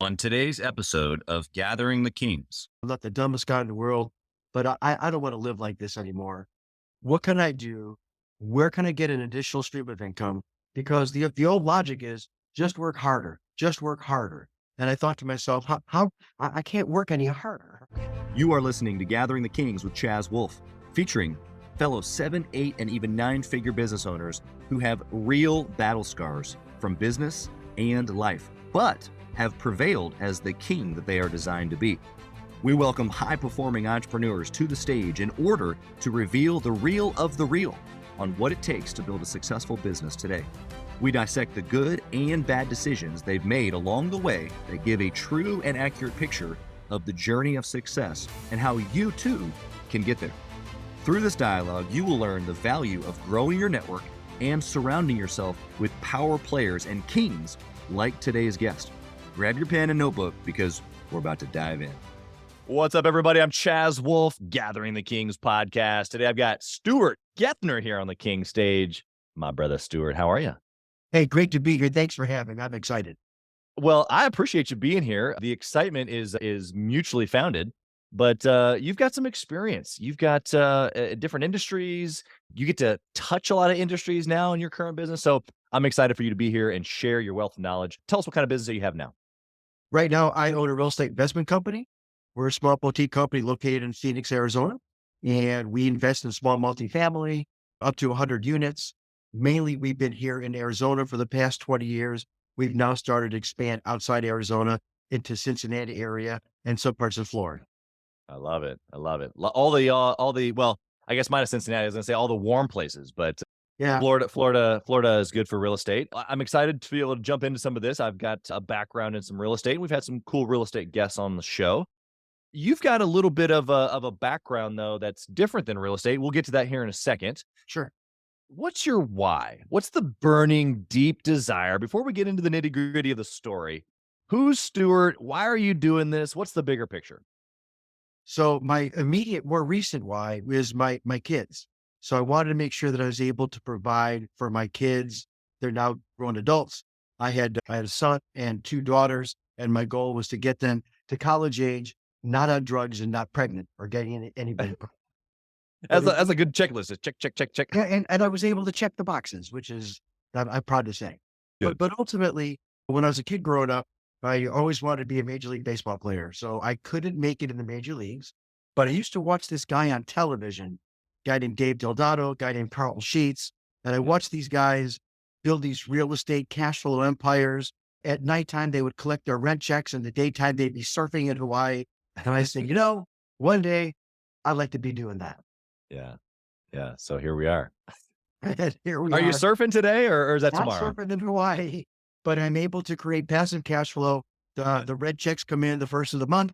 On today's episode of Gathering the Kings. I'm not the dumbest guy in the world, but I don't want to live like this anymore. What can I do? Where can I get an additional stream of income? Because the old logic is just work harder. And I thought to myself, I can't work any harder. You are listening to Gathering the Kings with Chaz Wolfe, featuring fellow 7, 8, and even 9-figure business owners who have real battle scars from business and life, but have prevailed as the king that they are designed to be. We welcome high-performing entrepreneurs to the stage in order to reveal the real of the real on what it takes to build a successful business today. We dissect the good and bad decisions they've made along the way that give a true and accurate picture of the journey of success and how you too can get there. Through this dialogue, you will learn the value of growing your network and surrounding yourself with power players and kings like today's guest. Grab your pen and notebook because we're about to dive in. What's up, everybody? I'm Chaz Wolfe, Gathering the Kings podcast. Today, I've got Stuart Gethner here on the King stage. My brother, Stuart, how are you? Hey, great to be here. Thanks for having me. I'm excited. Well, I appreciate you being here. The excitement is mutually founded, but you've got some experience. You've got different industries. You get to touch a lot of industries now in your current business. So I'm excited for you to be here and share your wealth of knowledge. Tell us what kind of business that you have now. Right now, I own a real estate investment company. We're a small boutique company located in Phoenix, Arizona, and we invest in small multifamily up to 100 units. Mainly, we've been here in Arizona for the past 20 years. We've now started to expand outside Arizona into Cincinnati area and some parts of Florida. I love it. I love it. Well, I guess minus Cincinnati, I was going to say all the warm places, but Yeah. Florida is good for real estate. I'm excited to be able to jump into some of this. I've got a background in some real estate. We've had some cool real estate guests on the show. You've got a little bit of a background though that's different than real estate. We'll get to that here in a second. Sure. What's your why? What's the burning deep desire before we get into the nitty-gritty of the story? Who's Stuart? Why are you doing this? What's the bigger picture? So my immediate, more recent why is my kids. So I wanted to make sure that I was able to provide for my kids. They're now grown adults. I had a son and 2 daughters, and my goal was to get them to college age, not on drugs and not pregnant or getting anybody. But As a good checklist, check, check, check, check. yeah, and I was able to check the boxes, which is I'm proud to say. But Good. but ultimately, when I was a kid growing up, I always wanted to be a Major League Baseball player. So I couldn't make it in the major leagues, but I used to watch this guy on television, guy named Dave Delgado, guy named Carlton Sheets, and I watched these guys build these real estate cash flow empires. At nighttime, they would collect their rent checks, and the daytime they'd be surfing in Hawaii. And I said, one day I'd like to be doing that. Yeah. Yeah. So here we are. And here we Are you are. surfing today or is that Not tomorrow? surfing in Hawaii, but I'm able to create passive cash flow. The red checks come in the first of the month.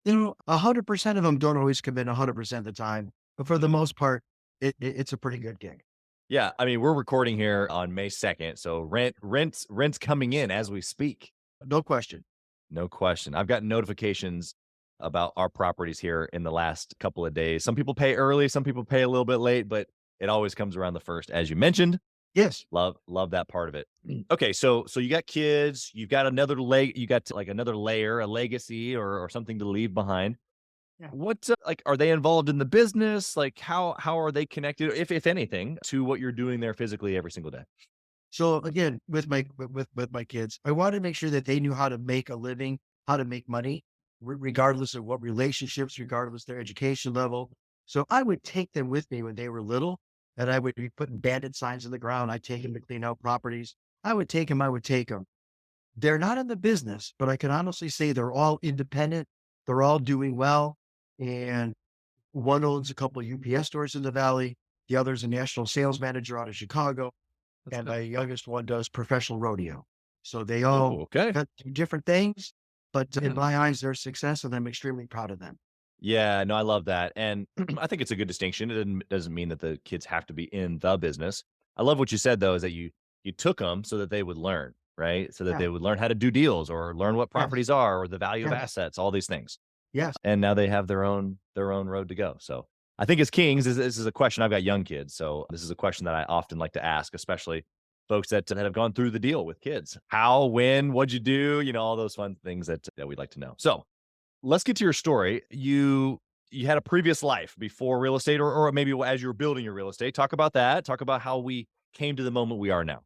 100% of them don't always come in 100% of the time, but for the most part, it's a pretty good gig. Yeah. I mean, we're recording here on May 2nd. So rent's coming in as we speak. No question. No question. I've gotten notifications about our properties here in the last couple of days. Some people pay early, some people pay a little bit late, but it always comes around the first, as you mentioned. Yes. Love that part of it. Okay, so you got kids, you've got like another layer, a legacy or something to leave behind. Yeah. What like are they involved in the business? Like how are they connected, if anything, to what you're doing there physically every single day? So again, with my kids, I wanted to make sure that they knew how to make a living, how to make money, regardless of what relationships, regardless their education level. So I would take them with me when they were little, and I would be putting bandit signs in the ground. I'd take them to clean out properties. I would take them. They're not in the business, but I can honestly say they're all independent. They're all doing well. And one owns a couple of UPS stores in the Valley. The other's a national sales manager out of Chicago. That's And good. my youngest one does professional rodeo. So they Oh, all okay. do different things, but in Yeah. my eyes, they're success, and I'm extremely proud of them. Yeah, no, I love that. And I think it's a good distinction. It doesn't mean that the kids have to be in the business. I love what you said though, is that you took them so that they would learn, right? So that Yeah. they would learn how to do deals or learn what Yes. properties are or the value of Yes. assets, all these things. Yes. And now they have their own road to go. So I think as kings, this is a question. I've got young kids, so this is a question that I often like to ask, especially folks that have gone through the deal with kids. How, when, what'd you do? All those fun things that we'd like to know. So let's get to your story. You had a previous life before real estate, or maybe as you were building your real estate. Talk about that. Talk about how we came to the moment we are now.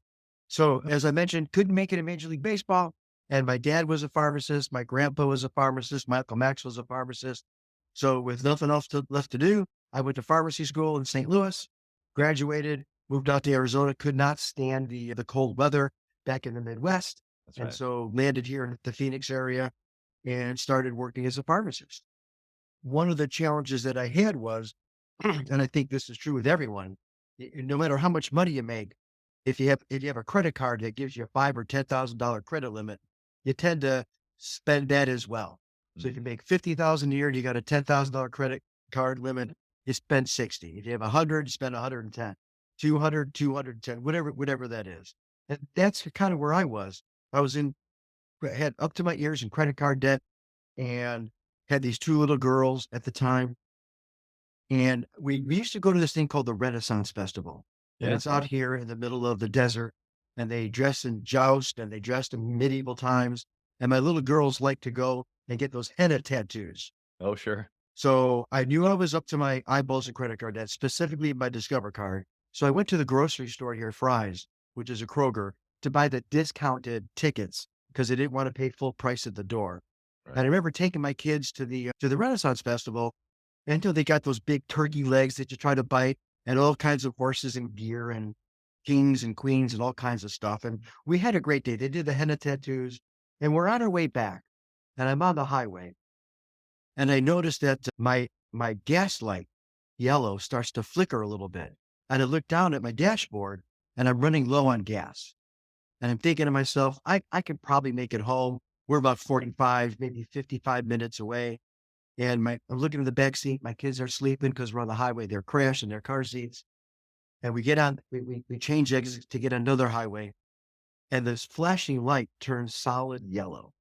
So as I mentioned, couldn't make it in Major League Baseball. And my dad was a pharmacist. My grandpa was a pharmacist. My Uncle Max was a pharmacist. So with nothing else left to do, I went to pharmacy school in St. Louis, graduated, moved out to Arizona, could not stand the cold weather back in the Midwest. That's And right. so landed here in the Phoenix area and started working as a pharmacist. One of the challenges that I had was, and I think this is true with everyone, no matter how much money you make, if you have a credit card that gives you a $5,000 or $10,000 credit limit, you tend to spend that as well. So if you make 50,000 a year and you got a $10,000 credit card limit, you spend 60. If you have 100, you spend 110, 200, 210, whatever that is. And that's kind of where I was. I had up to my ears in credit card debt and had these two little girls at the time. And we used to go to this thing called the Renaissance Festival. And Yeah. it's out here in the middle of the desert. And they dress in joust and they dressed in medieval times. And my little girls like to go and get those henna tattoos. Oh, sure. So I knew I was up to my eyeballs in credit card debt, specifically my Discover card. So I went to the grocery store here, Fry's, which is a Kroger, to buy the discounted tickets because they didn't want to pay full price at the door. And Right. I remember taking my kids to the Renaissance Festival until they got those big turkey legs that you try to bite and all kinds of horses and gear and kings and queens and all kinds of stuff. And we had a great day. They did the henna tattoos and we're on our way back and I'm on the highway and I noticed that my gas light yellow starts to flicker a little bit. And I look down at my dashboard and I'm running low on gas. And I'm thinking to myself, I could probably make it home. We're about 45, maybe 55 minutes away. And I'm looking in the back seat. My kids are sleeping because we're on the highway. They're crashed in their car seats. And we get on, we change exits to get another highway. And this flashing light turns solid yellow.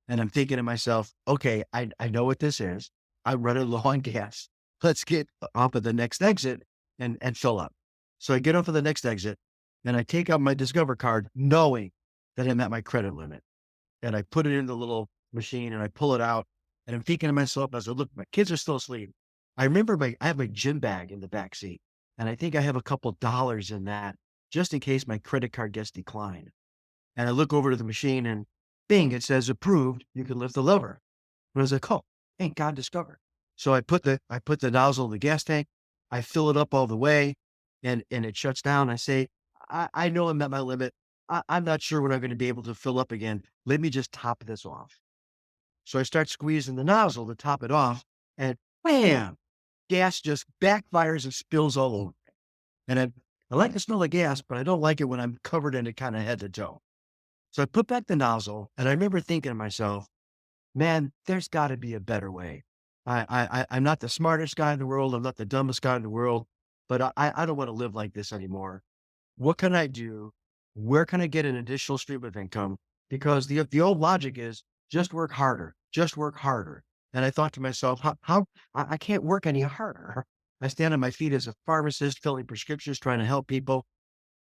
And I'm thinking to myself, okay, I know what this is. I'm running low on gas. Let's get off of the next exit and fill up. So I get off of the next exit and I take out my Discover card knowing that I'm at my credit limit. And I put it in the little machine and I pull it out. And I'm thinking to myself, as I look, my kids are still asleep. I remember I have my gym bag in the back seat. And I think I have a couple dollars in that just in case my credit card gets declined. And I look over to the machine and bing, it says approved. You can lift the lever. And I was like, oh, thank God, Discover. So I put the nozzle in the gas tank. I fill it up all the way and it shuts down. I say, I know I'm at my limit. I'm not sure when I'm going to be able to fill up again. Let me just top this off. So I start squeezing the nozzle to top it off and bam, gas just backfires and spills all over. And I like the smell of gas, but I don't like it when I'm covered in it kind of head to toe. So I put back the nozzle and I remember thinking to myself, man, there's got to be a better way. I'm not the smartest guy in the world. I'm not the dumbest guy in the world, but I don't want to live like this anymore. What can I do? Where can I get an additional stream of income? Because the old logic is just work harder, just work harder. And I thought to myself, how I can't work any harder. I stand on my feet as a pharmacist, filling prescriptions, trying to help people.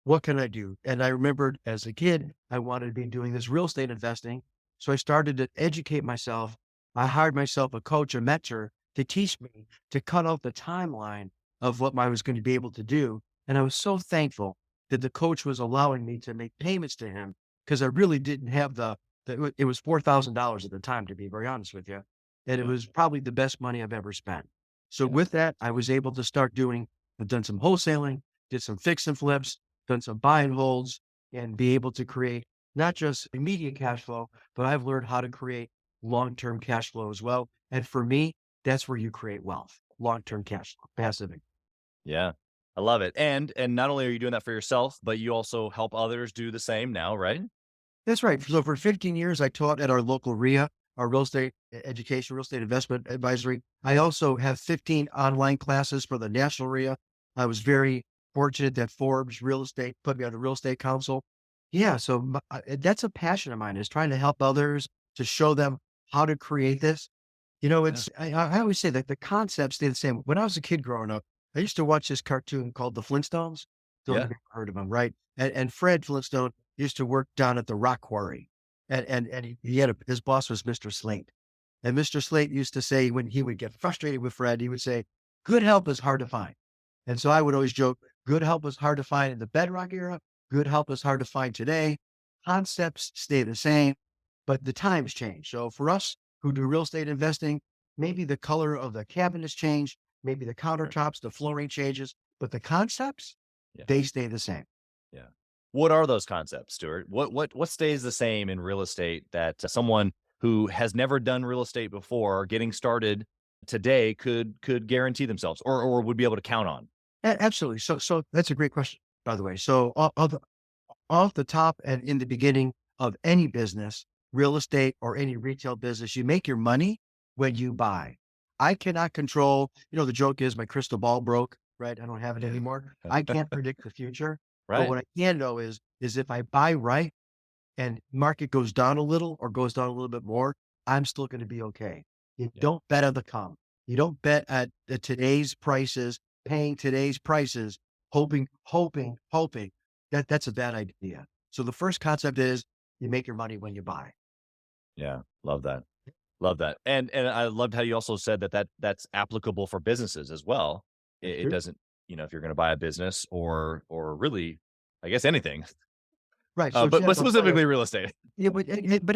What can I do? And I remembered as a kid, I wanted to be doing this real estate investing. So I started to educate myself. I hired myself a coach, a mentor to teach me to cut out the timeline of what I was going to be able to do. And I was so thankful that the coach was allowing me to make payments to him because I really didn't have it was $4,000 at the time, to be very honest with you. And it Yeah. was probably the best money I've ever spent. So Yeah. with that, I was able to I've done some wholesaling, did some fix and flips, done some buy and holds, and be able to create not just immediate cash flow, but I've learned how to create long-term cash flow as well. And for me, that's where you create wealth, long-term cash flow, passive income. Yeah. I love it. And not only are you doing that for yourself, but you also help others do the same now, right? That's right. So for 15 years, I taught at our local RIA, our real estate education, real estate investment advisory. I also have 15 online classes for the national RIA. I was very fortunate that Forbes Real Estate put me on the real estate council. Yeah. So that's a passion of mine is trying to help others to show them how to create this. Yeah. I always say that the concepts stay the same. When I was a kid growing up, I used to watch this cartoon called The Flintstones. Don't know Yeah. if you've heard of him, right? And Fred Flintstone used to work down at the rock quarry. And he had his boss was Mr. Slate. And Mr. Slate used to say, when he would get frustrated with Fred, he would say, good help is hard to find. And so I would always joke, good help was hard to find in the bedrock era. Good help is hard to find today. Concepts stay the same, but the times change. So for us who do real estate investing, maybe the color of the cabinets change, maybe the Sure. countertops, the flooring changes, but the concepts, Yeah. they stay the same. Yeah. What are those concepts, Stuart? What stays the same in real estate that someone who has never done real estate before, getting started today, could guarantee themselves or would be able to count on? Absolutely. So that's a great question, by the way. So off the top and in the beginning of any business, real estate or any retail business, you make your money when you buy. I cannot control, the joke is my crystal ball broke, right? I don't have it anymore. I can't predict the future. But Right. what I can know is if I buy right and market goes down a little or goes down a little bit more, I'm still going to be okay. You Yeah. don't bet on the come. You don't bet at today's prices, paying today's prices, hoping. That's a bad idea. So the first concept is you make your money when you buy. Yeah. Love that. Love that. And I loved how you also said that's applicable for businesses as well. It, That's it true. doesn't, if you're going to buy a business or really, I guess anything, Right. So but Chaz, I'll tell you, specifically real estate. yeah, but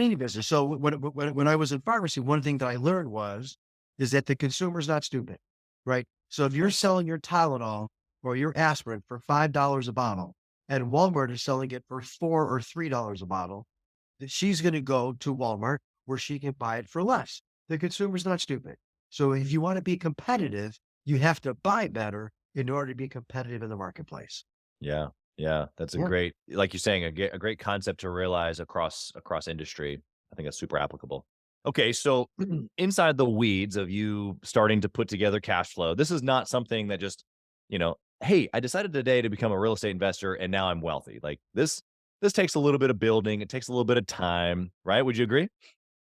any business. So when I was in pharmacy, one thing that I learned is that the consumer's not stupid, right? So if you're selling your Tylenol or your aspirin for $5 a bottle, and Walmart is selling it for $4 or $3 a bottle, that she's going to go to Walmart where she can buy it for less. The consumer's not stupid. So if you want to be competitive, you have to buy better in order to be competitive in the marketplace. Yeah. Yeah. That's a Yeah. great, like you're saying, a great concept to realize across industry. I think that's super applicable. Okay. So inside the weeds of you starting to put together cash flow, this is not something that just, hey, I decided today to become a real estate investor and now I'm wealthy. Like this takes a little bit of building. It takes a little bit of time, right? Would you agree?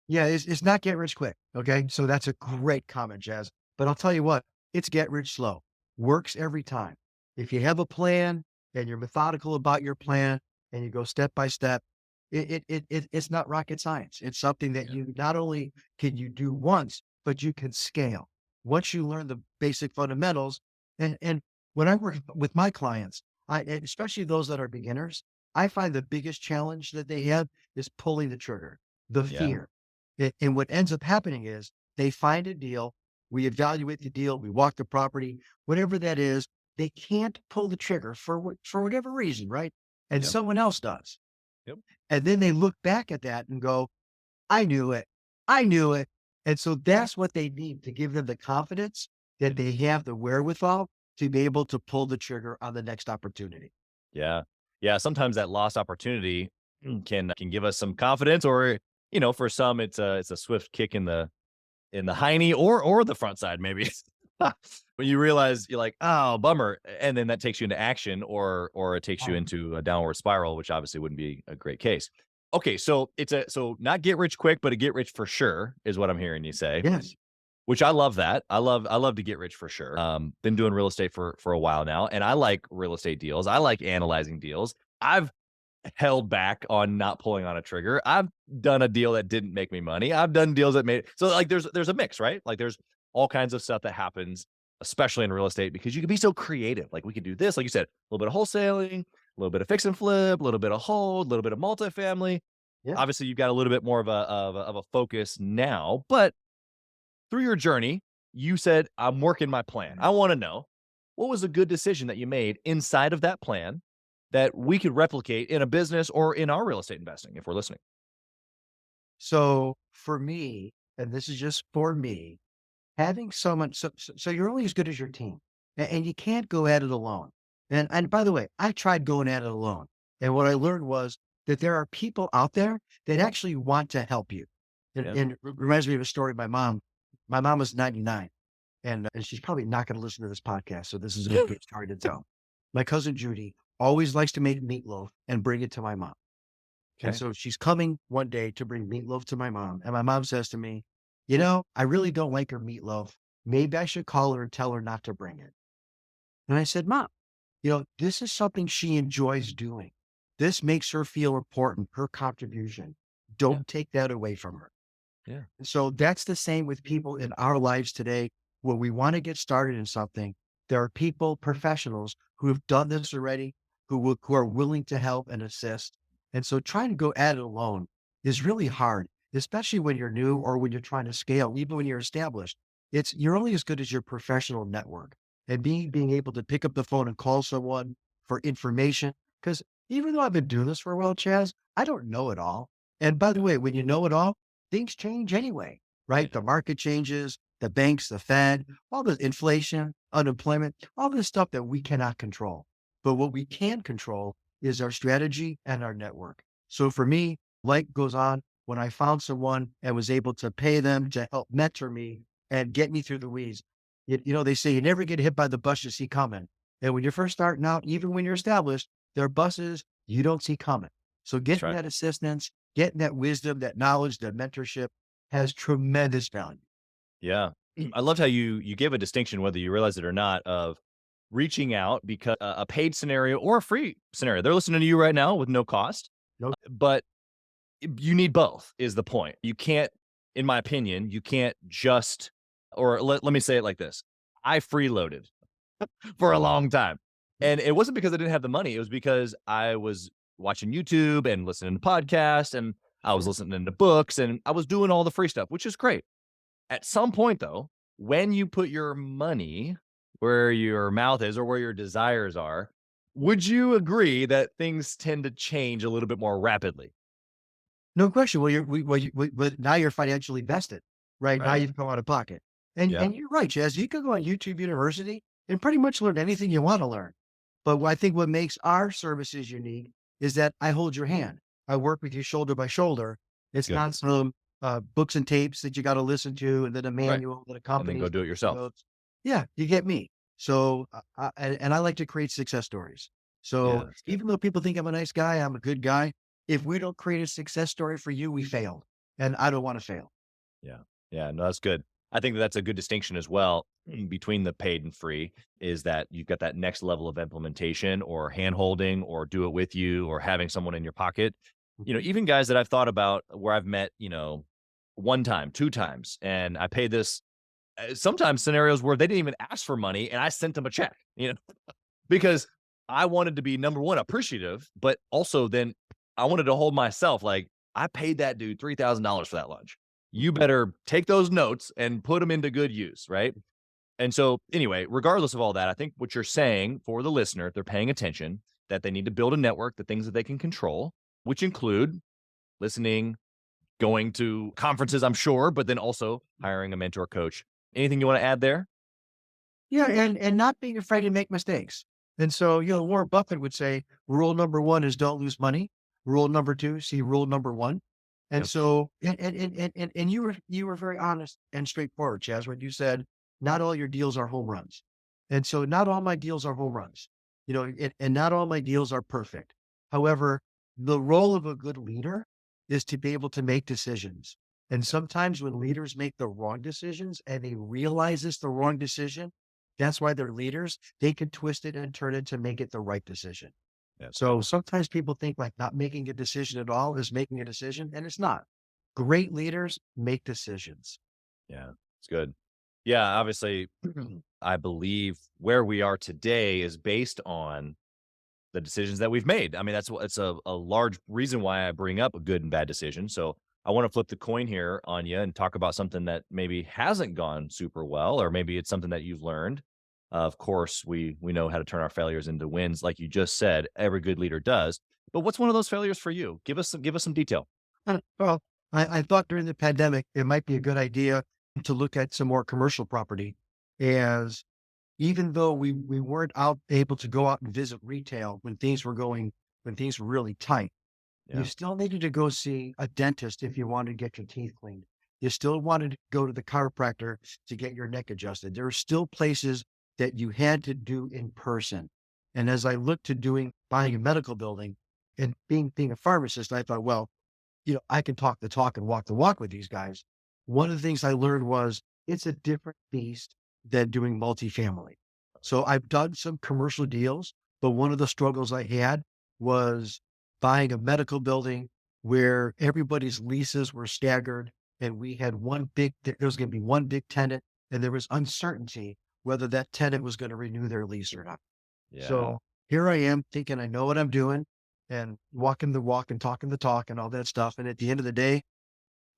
Yeah, it's not get rich quick. Okay. So that's a great comment, Jazz. But I'll tell you what, it's get rich slow. Works every time. If you have a plan and you're methodical about your plan and you go step by step, it's not rocket science. It's something that Yeah. you not only can you do once, but you can scale. Once you learn the basic fundamentals, and when I work with my clients, and especially those that are beginners, I find the biggest challenge that they have is pulling the trigger, the Yeah. fear. And what ends up happening is they find a deal, we evaluate the deal, we walk the property, whatever that is, they can't pull the trigger for whatever reason, right? And Yep. someone else does. Yep. And then they look back at that and go, I knew it. I knew it. And so that's what they need to give them the confidence that they have the wherewithal to be able to pull the trigger on the next opportunity. Yeah. Yeah. Sometimes that lost opportunity can give us some confidence, or for some it's a swift kick in the hiney or the front side maybe. When you realize you're like, oh, bummer, and then that takes you into action, or it takes you Oh, into a downward spiral, which obviously wouldn't be a great case. Okay, so so not get rich quick, but a get rich for sure is what I'm hearing you say. yes. Which I love that. I love to get rich for sure. Been doing real estate for a while now, and I like real estate deals. I like analyzing deals. I've held back on not pulling on a trigger. I've done a deal that didn't make me money. I've done deals that made, so like there's a mix, right? Like there's all kinds of stuff that happens, especially in real estate, because you can be so creative. Like we could do this, like you said, a little bit of wholesaling, a little bit of fix and flip, a little bit of hold, a little bit of multifamily. Yeah. Obviously, you've got a little bit more of a focus now, but through your journey, you said, I'm working my plan. I want to know, what was a good decision that you made inside of that plan that we could replicate in a business or in our real estate investing if we're listening? So for me, and this is just for me, having someone, so you're only as good as your team, and you can't go at it alone. And by the way, I tried going at it alone, and what I learned was that there are people out there that actually want to help you. Yeah. And it reminds me of a story of my mom. My mom was 99, and she's probably not going to listen to this podcast, so this is a good story to tell. My cousin Judy always likes to make meatloaf and bring it to my mom. And Okay. so she's coming one day to bring meatloaf to my mom. And my mom says to me, I really don't like her meatloaf. Maybe I should call her and tell her not to bring it. And I said, Mom, This is something she enjoys doing. This makes her feel important, her contribution. Yeah. Don't take that away from her. Yeah. So that's the same with people in our lives today. When we want to get started in something, there are people, professionals who have done this already, who are willing to help and assist. And so trying to go at it alone is really hard, especially when you're new or when you're trying to scale, even when you're established. You're only as good as your professional network and being able to pick up the phone and call someone for information. Because even though I've been doing this for a while, Chaz, I don't know it all. And by the way, when you know it all, things change anyway, right? The market changes, the banks, the Fed, all the inflation, unemployment, all this stuff that we cannot control. But what we can control is our strategy and our network. So for me, light goes on when I found someone and was able to pay them to help mentor me and get me through the weeds. They say you never get hit by the bus you see coming. And when you're first starting out, even when you're established, there are buses you don't see coming. So That's getting right. that assistance, getting that wisdom, that knowledge, that mentorship has tremendous value. Yeah. I loved how you gave a distinction, whether you realize it or not, of reaching out because a paid scenario or a free scenario. They're listening to you right now with no cost, No, but you need both is the point. You can't, in my opinion, you can't just, or let me say it like this. I freeloaded for a long time. And it wasn't because I didn't have the money. It was because I was watching YouTube and listening to podcasts and I was sure. listening to books and I was doing all the free stuff, which is great. At some point, though, when you put your money where your mouth is or where your desires are, would you agree that things tend to change a little bit more rapidly? No question. Well, but now you're financially vested, right? Now Right. you've come out of pocket. And Yeah. and you're right, Jazz. You could go on YouTube University and pretty much learn anything you want to learn. But I think what makes our services unique is that I hold your hand. I work with you shoulder by shoulder. It's Good. not some books and tapes that you got to listen to, and then a Right. manual that And then go accompanies do it the yourself. notes. Yeah, you get me. So, and I like to create success stories. Yeah, So that's good. even though people think I'm a nice guy, I'm a good guy. If we don't create a success story for you, we failed, and I don't want to fail. Yeah. Yeah. No, that's good. I think that's a good distinction as well between the paid and free is that you've got that next level of implementation or hand holding or do it with you or having someone in your pocket. Mhm. Even guys that I've thought about where I've met, one time, two times, and I pay this sometimes scenarios where they didn't even ask for money and I sent them a check, because I wanted to be number one, appreciative, but also then I wanted to hold myself like I paid that dude $3,000 for that lunch. You better take those notes and put them into good use, right? And so, anyway, regardless of all that, I think what you're saying for the listener, if they're paying attention, that they need to build a network, the things that they can control, which include listening, going to conferences, I'm sure, but then also hiring a mentor coach. Anything you want to add there? Yeah, and not being afraid to make mistakes. And so, Warren Buffett would say, rule number one is don't lose money. Rule number two, see rule number one. And Yep. so, and you were very honest and straightforward, Chaz, when you said not all your deals are home runs. And so not all my deals are home runs, and not all my deals are perfect. However, the role of a good leader is to be able to make decisions. And sometimes when leaders make the wrong decisions and they realize it's the wrong decision, that's why they're leaders. They can twist it and turn it to make it the right decision. That's good. So sometimes people think like not making a decision at all is making a decision, and it's not. Great leaders make decisions. Yeah, it's good. Yeah, obviously, I believe where we are today is based on the decisions that we've made. I mean, that's what it's a large reason why I bring up a good and bad decision. So I want to flip the coin here on you and talk about something that maybe hasn't gone super well, or maybe it's something that you've learned. Of course, we know how to turn our failures into wins, like you just said. Every good leader does. But what's one of those failures for you? Give us some detail. Well, I thought during the pandemic, it might be a good idea to look at some more commercial property as even though we weren't able to go out and visit retail when things were really tight. You Yeah, still needed to go see a dentist if you wanted to get your teeth cleaned. You still wanted to go to the chiropractor to get your neck adjusted. There are still places that you had to do in person. And as I looked to buying a medical building and being a pharmacist, I thought, well, I can talk the talk and walk the walk with these guys. One of the things I learned was it's a different beast than doing multifamily. So I've done some commercial deals, But one of the struggles I had was buying a medical building where everybody's leases were staggered and we had there was going to be one big tenant and there was uncertainty whether that tenant was going to renew their lease or not. Yeah. So here I am thinking I know what I'm doing and walking the walk and talking the talk and all that stuff. And at the end of the day,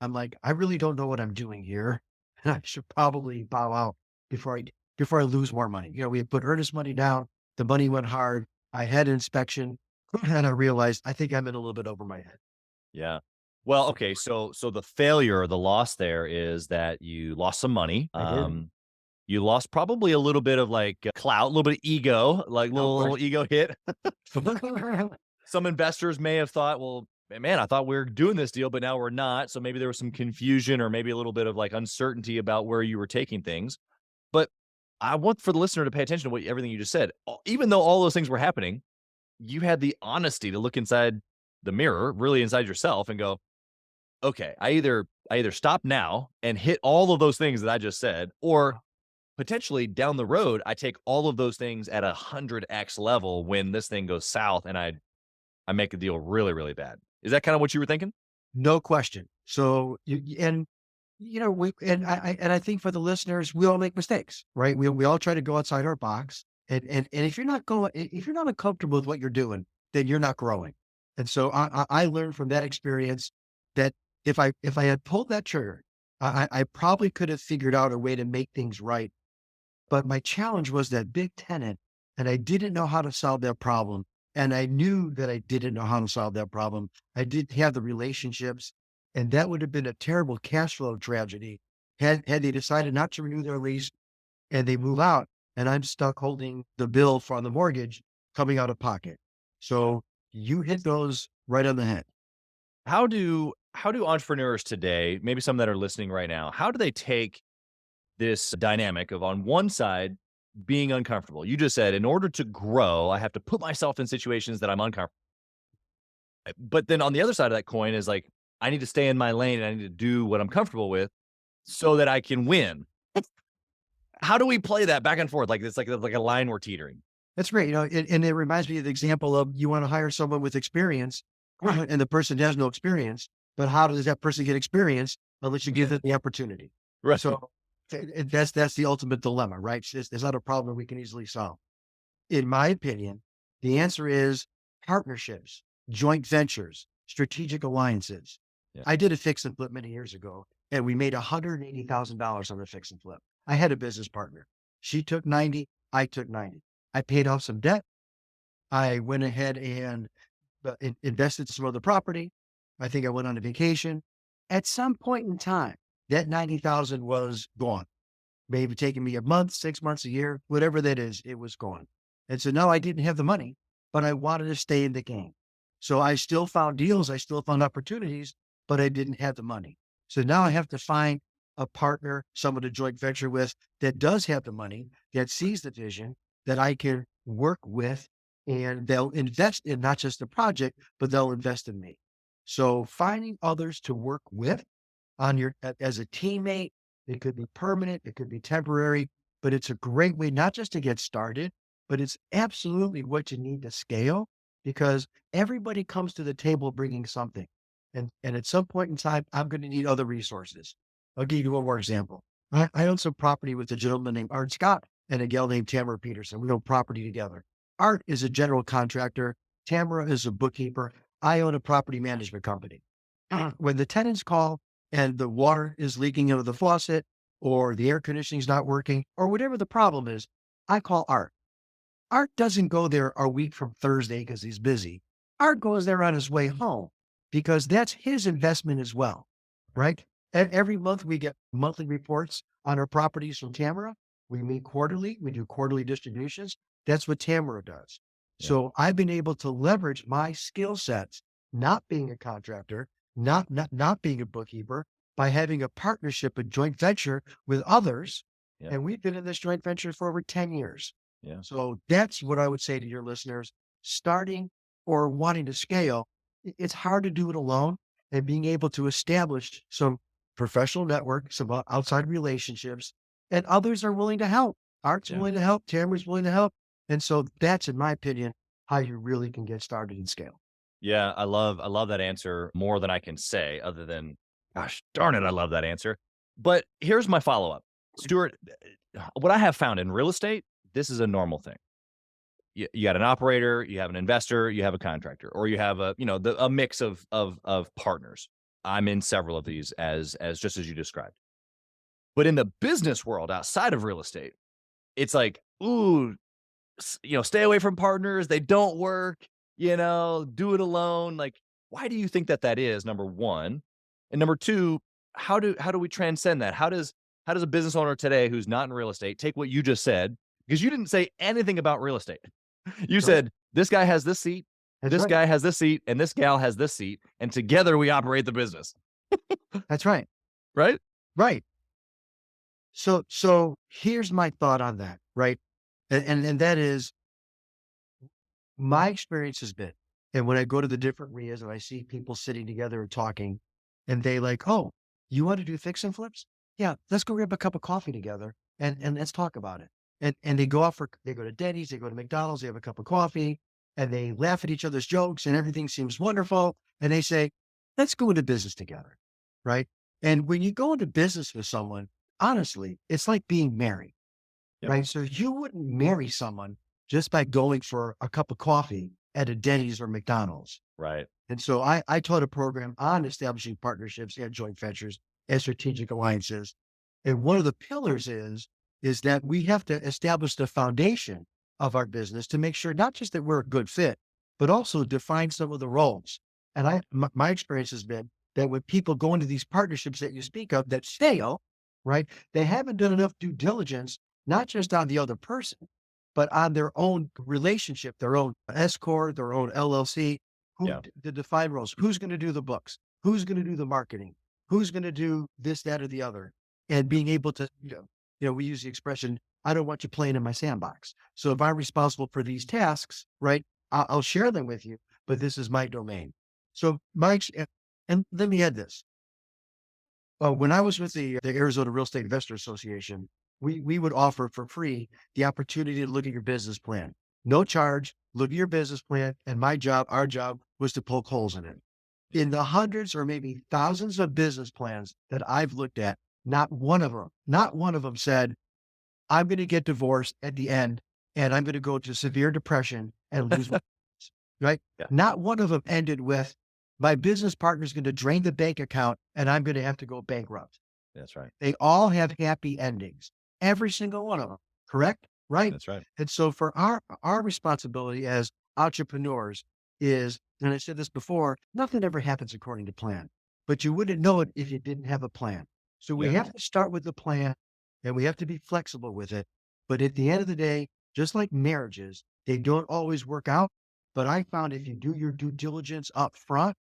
I'm like, I really don't know what I'm doing here. And I should probably bow out before I lose more money. We had put earnest money down. The money went hard. I had an inspection and I realized I think I'm in a little bit over my head. Yeah. Well, okay. So the failure, the loss there is that you lost some money. I did. You lost probably a little bit of like clout, a little bit of ego, like No little question. ego hit. Some investors may have thought, well, man, I thought we were doing this deal, but now we're not. So maybe there was some confusion or maybe a little bit of like uncertainty about where you were taking things. But I want for the listener to pay attention to everything you just said. Even though all those things were happening, you had the honesty to look inside the mirror, really inside yourself and go, okay, I either stop now and hit all of those things that I just said, or potentially down the road, I take all of those things at 100x level when this thing goes south and I make the deal really, really bad. Is that kind of what you were thinking? No question. So, I think for the listeners, we all make mistakes, right? We all try to go outside our box. And if you're not uncomfortable with what you're doing, then you're not growing. And so I learned from that experience that if I had pulled that trigger, I probably could have figured out a way to make things right. But my challenge was that big tenant, and I didn't know how to solve that problem. And I knew that I didn't know how to solve that problem. I didn't have the relationships, and that would have been a terrible cash flow tragedy had they decided not to renew their lease and they move out, and I'm stuck holding the bill for the mortgage coming out of pocket. So you hit those right on the head. How do entrepreneurs today, maybe some that are listening right now, how do they take this dynamic of on one side being uncomfortable? You just said in order to grow, I have to put myself in situations that I'm uncomfortable. But then on the other side of that coin is like I need to stay in my lane and I need to do what I'm comfortable with so that I can win. How do we play that back and forth? Like it's like a line we're teetering. That's great. And it reminds me of the example of you want to hire someone with experience and the person has no experience, but how does that person get experience unless you give them the opportunity? Right. So that's the ultimate dilemma, right? It's not a problem we can easily solve. In my opinion, the answer is partnerships, joint ventures, strategic alliances. Yeah. I did a fix and flip many years ago, and we made $180,000 on the fix and flip. I had a business partner. She took 90, I took 90. I paid off some debt. I went ahead and invested some other property. I think I went on a vacation. At some point in time, that 90,000 was gone. Maybe taking me a month, 6 months, a year, whatever that is, it was gone. And so now I didn't have the money, but I wanted to stay in the game. So I still found deals, I still found opportunities, but I didn't have the money. So now I have to find a partner, someone to joint venture with that does have the money, that sees the vision, that I can work with, and they'll invest in not just the project, but they'll invest in me. So finding others to work with as a teammate, it could be permanent, it could be temporary, but it's a great way, not just to get started, but it's absolutely what you need to scale because everybody comes to the table bringing something. And at some point in time, I'm going to need other resources. I'll give you one more example. I own some property with a gentleman named Art Scott and a gal named Tamara Peterson. We own property together. Art is a general contractor. Tamara is a bookkeeper. I own a property management company. When the tenants call and the water is leaking out of the faucet or the air conditioning is not working or whatever the problem is, I call Art. Art doesn't go there a week from Thursday because he's busy. Art goes there on his way home because that's his investment as well, right? And every month we get monthly reports on our properties from Tamara. We meet quarterly. We do quarterly distributions. That's what Tamara does. Yeah. So I've been able to leverage my skill sets, not being a contractor, not being a bookkeeper, by having a partnership, a joint venture with others. Yeah. And we've been in this joint venture for over 10 years. Yeah. So that's what I would say to your listeners, starting or wanting to scale. It's hard to do it alone, and being able to establish some professional network, some outside relationships, and others are willing to help. Art's Yeah. willing to help. Tamara's willing to help. And so that's, in my opinion, how you really can get started and scale. Yeah, I love that answer more than I can say other than, gosh darn it, I love that answer. But here's my follow-up. Stuart, what I have found in real estate, this is a normal thing. You got an operator, you have an investor, you have a contractor, or you have a mix of partners. I'm in several of these as just as you described. But in the business world outside of real estate, it's like, ooh, stay away from partners. They don't work, do it alone. Like, why do you think that is? Number one. And number two, how do we transcend that? How does a business owner today who's not in real estate take what you just said? Because you didn't say anything about real estate. You Right. said this guy has this seat, That's this right. guy has this seat, and this gal has this seat, and together we operate the business. That's right. Right? Right. So here's my thought on that, right? And that is my experience has been, and when I go to the different RIAs and I see people sitting together and talking, and they like, oh, you want to do fix and flips? Yeah, let's go grab a cup of coffee together and let's talk about it. And they go to Denny's, they go to McDonald's, they have a cup of coffee, and they laugh at each other's jokes, and everything seems wonderful. And they say, let's go into business together, right? And when you go into business with someone, honestly, it's like being married, Yep. right? So you wouldn't marry someone just by going for a cup of coffee at a Denny's or McDonald's. Right. And so I taught a program on establishing partnerships and joint ventures and strategic alliances. And one of the pillars is that we have to establish the foundation of our business to make sure not just that we're a good fit, but also define some of the roles. And my experience has been that when people go into these partnerships that you speak of that fail, right, they haven't done enough due diligence, not just on the other person, but on their own relationship, their own S corp, their own LLC, Yeah. the defined roles, who's going to do the books, who's going to do the marketing, who's going to do this, that, or the other, and being able to, we use the expression, I don't want you playing in my sandbox. So if I'm responsible for these tasks, right, I'll share them with you, but this is my domain. So and let me add this. When I was with the Arizona Real Estate Investor Association, we would offer for free the opportunity to look at your business plan. No charge, look at your business plan. And our job was to poke holes in it. In the hundreds or maybe thousands of business plans that I've looked at, not one of them said, I'm going to get divorced at the end and I'm going to go to severe depression and lose my business, right? Yeah. Not one of them ended with, my business partner is going to drain the bank account and I'm going to have to go bankrupt. That's right. They all have happy endings. Every single one of them. Correct? Right? That's right. And so for our responsibility as entrepreneurs is, and I said this before, nothing ever happens according to plan, but you wouldn't know it if you didn't have a plan. So we Yeah. have to start with the plan and we have to be flexible with it. But at the end of the day, just like marriages, they don't always work out. But I found if you do your due diligence up front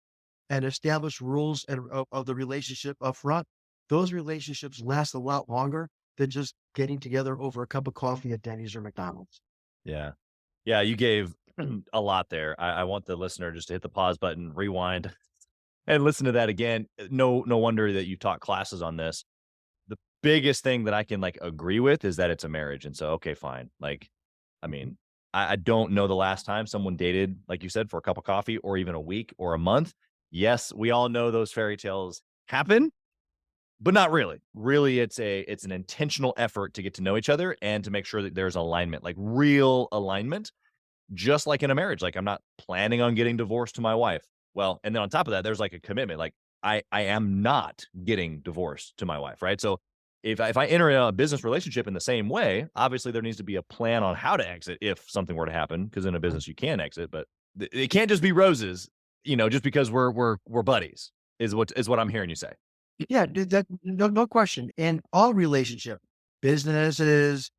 and establish rules of the relationship up front, those relationships last a lot longer than just getting together over a cup of coffee at Denny's or McDonald's. Yeah. Yeah. You gave a lot there. I want the listener just to hit the pause button, rewind, and listen to that again. No wonder that you taught classes on this. The biggest thing that I can agree with is that it's a marriage. And so, okay, fine. I mean, I don't know the last time someone dated, like you said, for a cup of coffee or even a week or a month. Yes, we all know those fairy tales happen, but not really. Really, it's an intentional effort to get to know each other and to make sure that there's alignment, like real alignment, just like in a marriage. Like, I'm not planning on getting divorced to my wife. Well, and then on top of that, there's a commitment. Like, I am not getting divorced to my wife, right? So if I enter a business relationship in the same way, obviously there needs to be a plan on how to exit if something were to happen, because in a business you can exit, but it can't just be roses, just because we're buddies is what I'm hearing you say. Yeah, dude, that no question. And all relationship, businesses,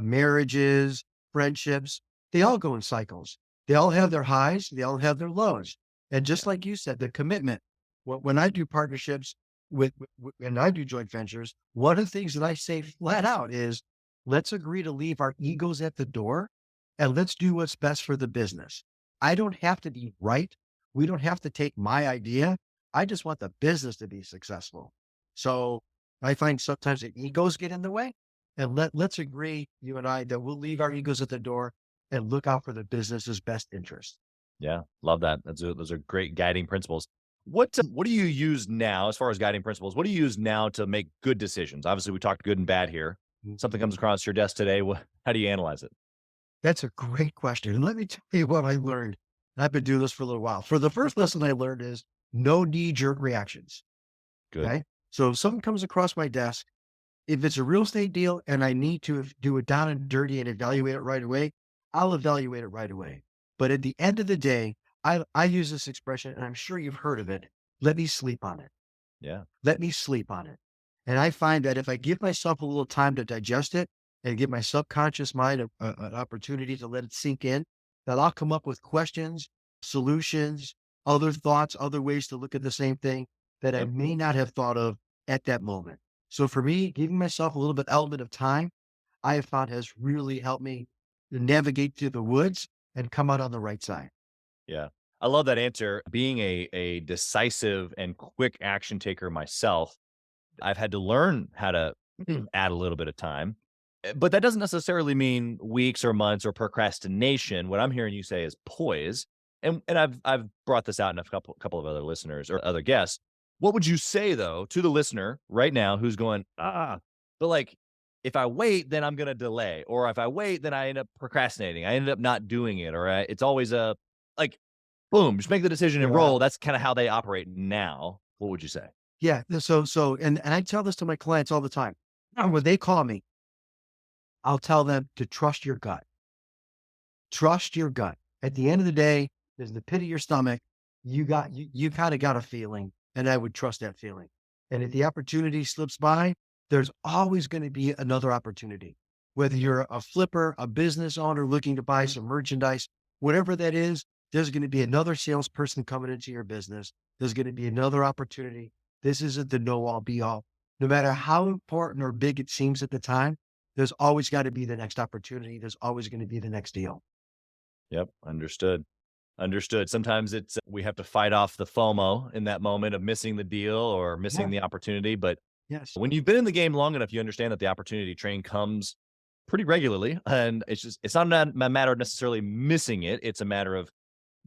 marriages, friendships, they all go in cycles. They all have their highs, they all have their lows. And just like you said, the commitment. When I do partnerships and I do joint ventures, one of the things that I say flat out is, let's agree to leave our egos at the door and let's do what's best for the business. I don't have to be right. We don't have to take my idea. I just want the business to be successful. So I find sometimes the egos get in the way, and let's agree, you and I, that we'll leave our egos at the door and look out for the business's best interest. Yeah, love that. Those are great guiding principles. What do you use now as far as guiding principles? What do you use now to make good decisions? Obviously, we talked good and bad here. Something comes across your desk today. How do you analyze it? That's a great question. And let me tell you what I learned. And I've been doing this for a little while. For the first lesson I learned is no knee-jerk reactions. Good. Okay. So if something comes across my desk, if it's a real estate deal and I need to do it down and dirty and evaluate it right away, I'll evaluate it right away. But at the end of the day, I use this expression, and I'm sure you've heard of it. Let me sleep on it. Yeah. Let me sleep on it. And I find that if I give myself a little time to digest it and give my subconscious mind an opportunity to let it sink in, that I'll come up with questions, solutions, other thoughts, other ways to look at the same thing that I Yep. may not have thought of at that moment. So for me, giving myself a little bit element of time, I have found has really helped me to navigate through the woods and come out on the right side. Yeah. I love that answer. Being a decisive and quick action taker myself, I've had to learn how to add a little bit of time. But that doesn't necessarily mean weeks or months or procrastination. What I'm hearing you say is poise. And I've brought this out in a couple of other listeners or other guests. What would you say though to the listener right now who's going, but like if I wait, then I'm gonna delay. Or if I wait, then I end up procrastinating. I ended up not doing it. Or it's always like boom, just make the decision and Yeah. roll. That's kind of how they operate now. What would you say? Yeah. And I tell this to my clients all the time. When they call me, I'll tell them to trust your gut. Trust your gut. At the end of the day, there's the pit of your stomach. You kind of got a feeling, and I would trust that feeling. And if the opportunity slips by, there's always going to be another opportunity. Whether you're a flipper, a business owner looking to buy some merchandise, whatever that is, there's going to be another salesperson coming into your business. There's going to be another opportunity. This isn't the know all be all. No matter how important or big it seems at the time, there's always got to be the next opportunity. There's always going to be the next deal. Yep, understood. Understood. Sometimes we have to fight off the FOMO in that moment of missing the deal or missing Yeah. the opportunity. But Yes. when you've been in the game long enough, you understand that the opportunity train comes pretty regularly. And it's not a matter of necessarily missing it. It's a matter of,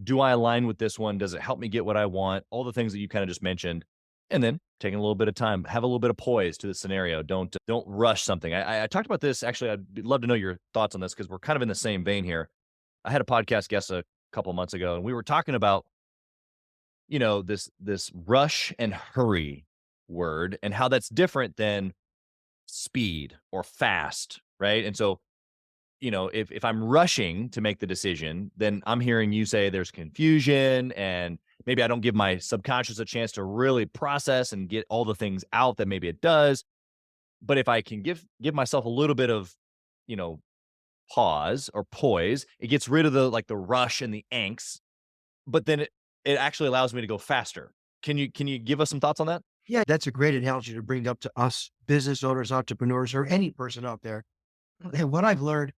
do I align with this one? Does it help me get what I want? All the things that you kind of just mentioned. And then taking a little bit of time, have a little bit of poise to the scenario. Don't rush something. I talked about this. Actually, I'd love to know your thoughts on this because we're kind of in the same vein here. I had a podcast guest a couple months ago, and we were talking about, this rush and hurry word and how that's different than speed or fast, right? And so, if I'm rushing to make the decision, then I'm hearing you say there's confusion and maybe I don't give my subconscious a chance to really process and get all the things out that maybe it does. But if I can give myself a little bit of, you know, pause or poise, it gets rid of the rush and the angst, but then it actually allows me to go faster. Can you give us some thoughts on that? Yeah, that's a great analogy to bring up to us business owners, entrepreneurs, or any person out there. And what I've learned,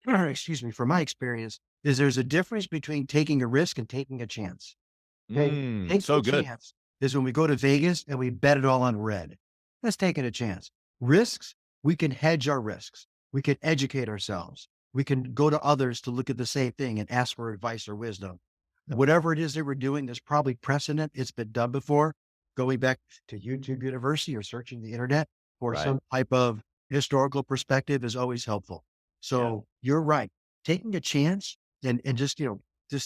excuse me, from my experience, is there's a difference between taking a risk and taking a chance. Okay. Taking So a good. chance is when we go to Vegas and we bet it all on red. That's taking a chance. Risks, we can hedge our risks. We can educate ourselves. We can go to others to look at the same thing and ask for advice or wisdom. Whatever it is that we're doing, there's probably precedent. It's been done before. Going back to YouTube University or searching the internet for Right. some type of historical perspective is always helpful. So you're right. Taking a chance and just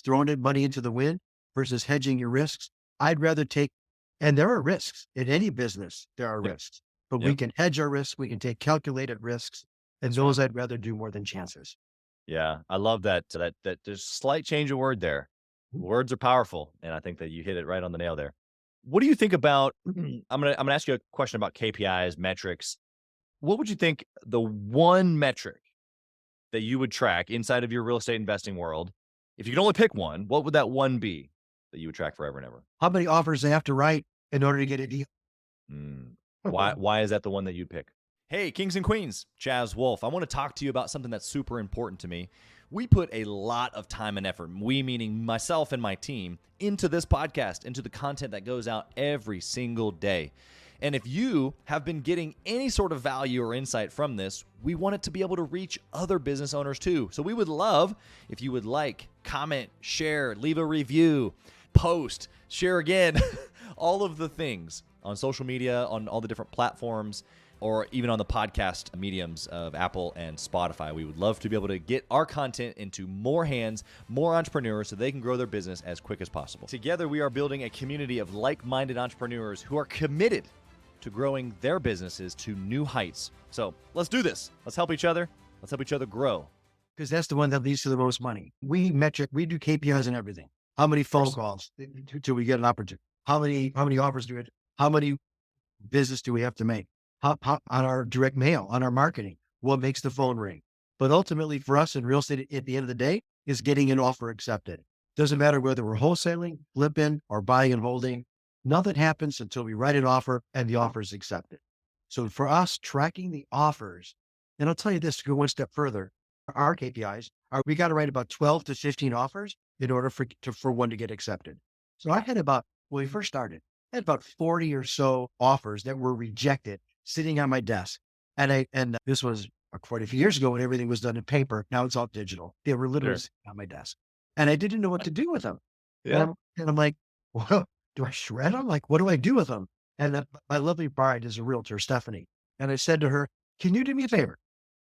throwing in money into the wind versus hedging your risks. I'd rather take, and there are risks in any business. There are Yep. risks, but we Yep. can hedge our risks. We can take calculated risks, and That's those I'd rather do more than chances. Yeah, I love that there's slight change of word there. Words are powerful, and I think that you hit it right on the nail there. What do you think about I'm gonna ask you a question about KPIs, metrics. What would you think the one metric that you would track inside of your real estate investing world? If you could only pick one, what would that one be that you would track forever and ever? How many offers they have to write in order to get a deal? Why is that the one that you'd pick? Hey, kings and queens, Chaz Wolfe. I want to talk to you about something that's super important to me. We put a lot of time and effort, we meaning myself and my team, into this podcast, into the content that goes out every single day. And if you have been getting any sort of value or insight from this, we want it to be able to reach other business owners too. So we would love if you would like, comment, share, leave a review, post, share again, all of the things on social media, on all the different platforms, or even on the podcast mediums of Apple and Spotify. We would love to be able to get our content into more hands, more entrepreneurs, so they can grow their business as quick as possible. Together, we are building a community of like-minded entrepreneurs who are committed to growing their businesses to new heights. So let's do this. Let's help each other. Let's help each other grow. Because that's the one that leads to the most money. We do KPIs and everything. How many phone calls till we get an opportunity? How many offers do we have? How many business do we have to make? How on our direct mail, on our marketing, what makes the phone ring? But ultimately for us in real estate at the end of the day is getting an offer accepted. Doesn't matter whether we're wholesaling, flipping, or buying and holding. Nothing happens until we write an offer and the offer is accepted. So for us, tracking the offers, and I'll tell you this to go one step further, our KPIs are we got to write about 12 to 15 offers in order for one to get accepted. So I had when we first started, I had about 40 or so offers that were rejected sitting on my desk. And this was quite a few years ago when everything was done in paper. Now it's all digital. They were literally sitting on my desk and I didn't know what to do with them. Yeah. And I'm like, well, do I shred them? Like, what do I do with them? And my lovely bride is a realtor, Stephanie. And I said to her, can you do me a favor?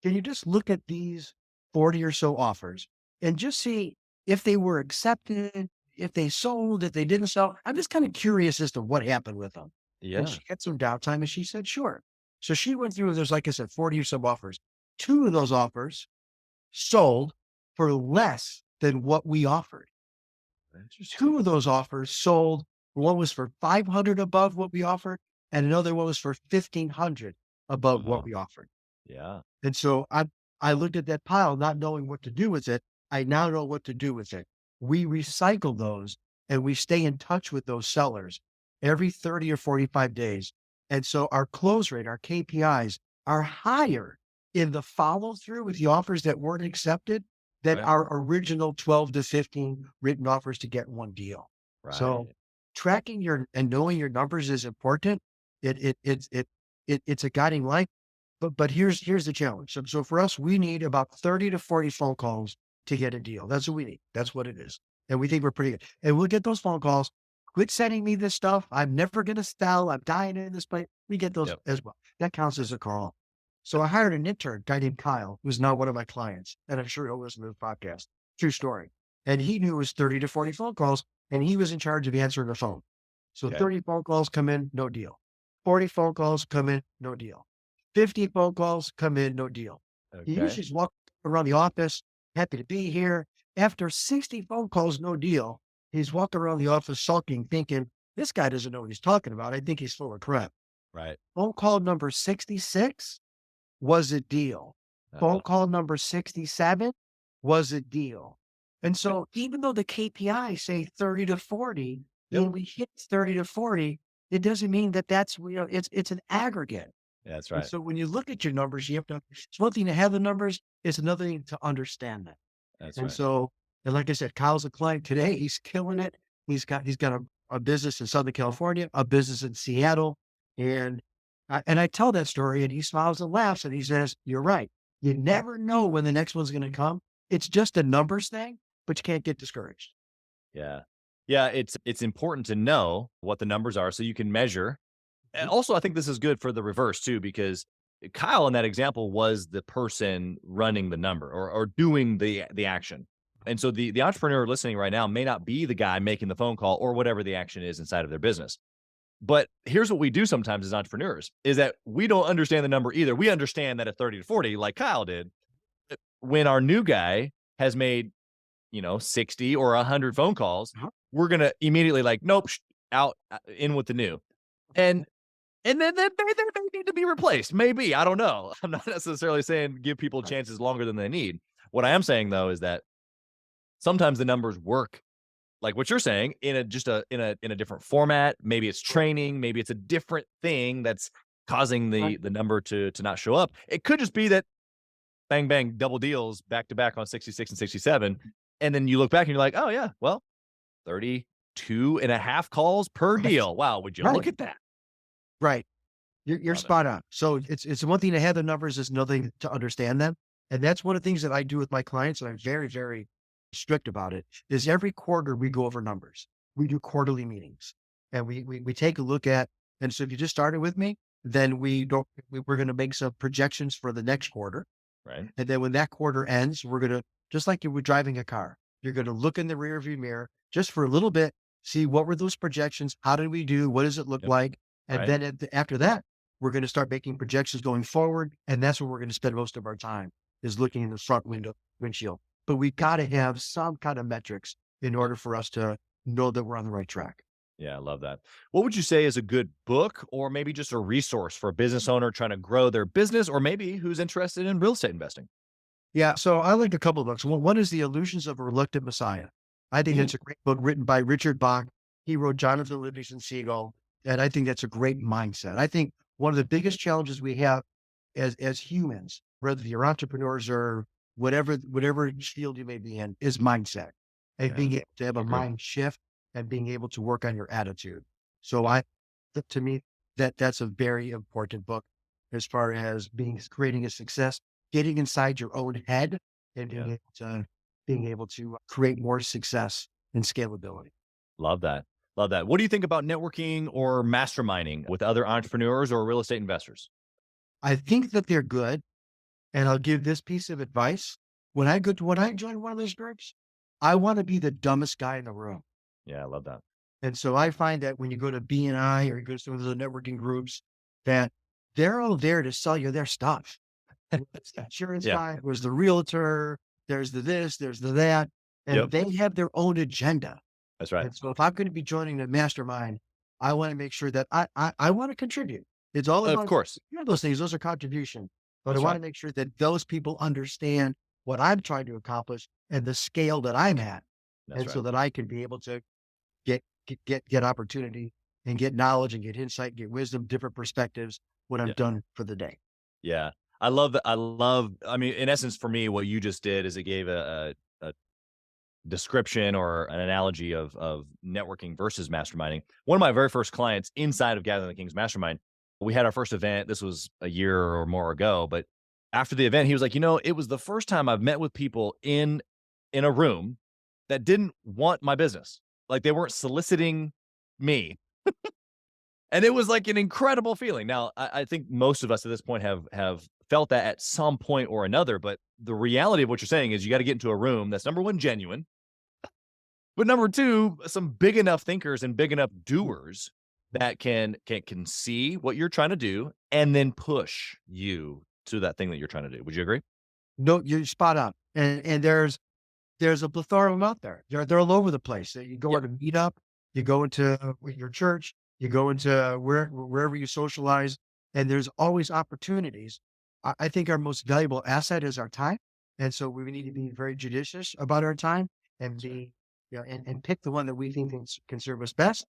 Can you just look at these 40 or so offers and just see if they were accepted, if they sold, if they didn't sell? I'm just kind of curious as to what happened with them. Yeah. And she had some downtime and she said, sure. So she went through, there's, like I said, 40 or so offers. 2 of those offers sold for less than what we offered. 2 of those offers sold. One was for 500 above what we offered, and another one was for 1,500 above what we offered. Yeah. And so I looked at that pile, not knowing what to do with it. I now know what to do with it. We recycle those and we stay in touch with those sellers every 30 or 45 days. And so our close rate, our KPIs are higher in the follow through with the offers that weren't accepted than our original 12 to 15 written offers to get one deal. Right. So tracking and knowing your numbers is important. It's a guiding light. But here's the challenge. So for us, we need about 30 to 40 phone calls to get a deal. That's what we need. That's what it is. And we think we're pretty good. And we'll get those phone calls. Quit sending me this stuff. I'm never going to sell. I'm dying in this place. We get those as well. That counts as a call. So I hired an intern, a guy named Kyle, who's now one of my clients. And I'm sure he'll listen to the podcast. True story. And he knew it was 30 to 40 phone calls. And he was in charge of answering the phone. So 30 phone calls come in, no deal. 40 phone calls come in, no deal. 50 phone calls come in, no deal. He usually just walk around the office, happy to be here. After 60 phone calls, no deal. He's walking around the office sulking, thinking, this guy doesn't know what he's talking about. I think he's full of crap. Right. Phone call number 66 was a deal. Phone call number 67 was a deal. And so even though the KPI say 30 to 40, when we hit 30 to 40, it doesn't mean that that's, it's an aggregate. Yeah, that's right. And so when you look at your numbers, you have to, it's one thing to have the numbers, it's another thing to understand them. That's and right. so, and like I said, Kyle's a client today. He's killing it. He's got a business in Southern California, a business in Seattle. And I tell that story and he smiles and laughs and he says, you're right. You never know when the next one's going to come. It's just a numbers thing, but you can't get discouraged. Yeah. Yeah. It's important to know what the numbers are so you can measure. And also, I think this is good for the reverse too, because Kyle in that example was the person running the number or doing the action. And so the entrepreneur listening right now may not be the guy making the phone call or whatever the action is inside of their business. But here's what we do sometimes as entrepreneurs is that we don't understand the number either. We understand that at 30 to 40, like Kyle did, when our new guy has made, 60 or 100 phone calls, we're going to immediately nope, out, in with the new. And then they need to be replaced. Maybe. I don't know. I'm not necessarily saying give people chances longer than they need. What I am saying, though, is that sometimes the numbers work like what you're saying in a different format. Maybe it's training. Maybe it's a different thing that's causing the number to not show up. It could just be that bang, bang, double deals back to back on 66 and 67. And then you look back and you're like, oh, yeah, well, 32.5 calls per deal. Wow. Would you look at that? Right. You're Love it. spot on. So it's one thing to have the numbers, it's another thing to understand them. And that's one of the things that I do with my clients, and I'm very, very strict about it, is every quarter we go over numbers. We do quarterly meetings and we take a look at, and so if you just started with me, then we're going to make some projections for the next quarter. Right. And then when that quarter ends, we're going to, just like you were driving a car, you're going to look in the rear view mirror just for a little bit, see what were those projections? How did we do? What does it look Yep. like? And Right. then after that, we're going to start making projections going forward. And that's where we're going to spend most of our time, is looking in the front windshield. But we've got to have some kind of metrics in order for us to know that we're on the right track. Yeah, I love that. What would you say is a good book or maybe just a resource for a business owner trying to grow their business or maybe who's interested in real estate investing? Yeah. So I like a couple of books. One is The Illusions of a Reluctant Messiah. I think Mm, that's a great book written by Richard Bach. He wrote Jonathan Livingston Seagull. And I think that's a great mindset. I think one of the biggest challenges we have as humans, whether you're entrepreneurs or whatever field you may be in, is mindset, and yeah, being able to have a agree. mind shift and being able to work on your attitude. So to me, that's a very important book as far as creating a success, getting inside your own head and Yeah, being able to create more success and scalability. love that. Love that. What do you think about networking or masterminding with other entrepreneurs or real estate investors? I think that they're good. And I'll give this piece of advice. When I join one of those groups, I want to be the dumbest guy in the room. Yeah, I love that. And so I find that when you go to BNI or you go to some of the networking groups, that they're all there to sell you their stuff. It's the insurance Yeah. guy, there's the realtor, there's the this, there's the that, and Yep. they have their own agenda. That's right. And so if I'm going to be joining the mastermind, I want to make sure that I want to contribute. It's all Of about, course. those things, those are contribution. But I That's want right. to make sure that those people understand what I'm trying to accomplish and the scale that I'm at. That's And so right. that I can be able to get opportunity and get knowledge and get insight, get wisdom, different perspectives when I'm Yeah. done for the day. Yeah. I love that. I mean, in essence, for me, what you just did is it gave a description or an analogy of networking versus masterminding. One of my very first clients inside of Gathering the Kings Mastermind, we had our first event. This was a year or more ago, but after the event, he was like, it was the first time I've met with people in a room that didn't want my business. Like they weren't soliciting me. And it was like an incredible feeling. Now, I think most of us at this point have felt that at some point or another, but the reality of what you're saying is you got to get into a room that's number one, genuine, but number two, some big enough thinkers and big enough doers that can see what you're trying to do and then push you to that thing that you're trying to do. Would you agree? No, you're spot on. And there's a plethora of them out there. They're all over the place. You go Yeah. at a meetup, you go into your church, you go into wherever you socialize, and there's always opportunities. I think our most valuable asset is our time. And so we need to be very judicious about our time and That's right. be, and pick the one that we think can serve us best.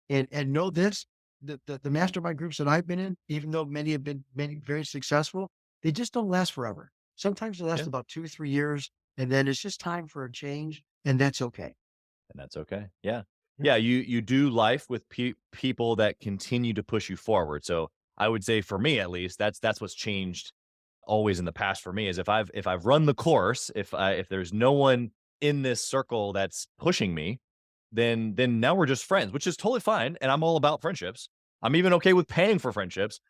And know this, the mastermind groups that I've been in, even though many have been very successful, they just don't last forever. Sometimes they last Yeah. about 2 or 3 years, and then it's just time for a change, and that's okay. And that's okay. Yeah. Yeah. Yeah, you do life with people that continue to push you forward. So I would say for me at least, that's what's changed always in the past for me is if I've run the course, if there's no one in this circle that's pushing me, then now we're just friends, which is totally fine. And I'm all about friendships. I'm even okay with paying for friendships.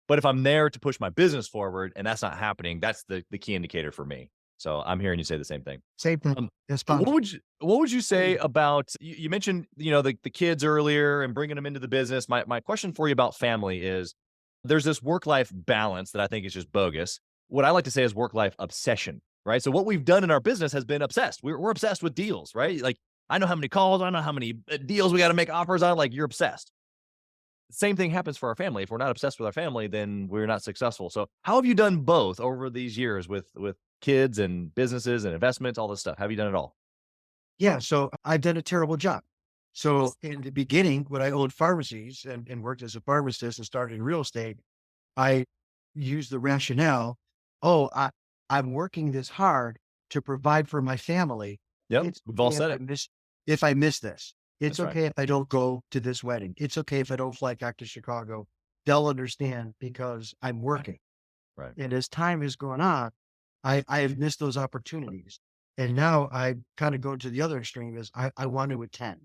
But if I'm there to push my business forward and that's not happening, that's the key indicator for me. So I'm hearing you say the same thing. Same thing. Um, That's what fun. would you say about you mentioned, the kids earlier and bringing them into the business. My question for you about family is there's this work-life balance that I think is just bogus. What I like to say is work-life obsession, right? So what we've done in our business has been obsessed. We're obsessed with deals, right? Like I know how many calls, I know how many deals we got to make offers on. Like you're obsessed. Same thing happens for our family. If we're not obsessed with our family, then we're not successful. So how have you done both over these years with kids and businesses and investments, all this stuff? Have you done it all? Yeah, so I've done a terrible job. So in the beginning, when I owned pharmacies and worked as a pharmacist and started in real estate, I used the rationale, oh, I'm working this hard to provide for my family. Yep, It's we've all okay said it. if I miss this. It's That's right. okay if I don't go to this wedding. It's okay if I don't fly back to Chicago. they'll understand because I'm working. Right. And as time has gone on, I have missed those opportunities. And now I kind of go to the other extreme is I want to attend.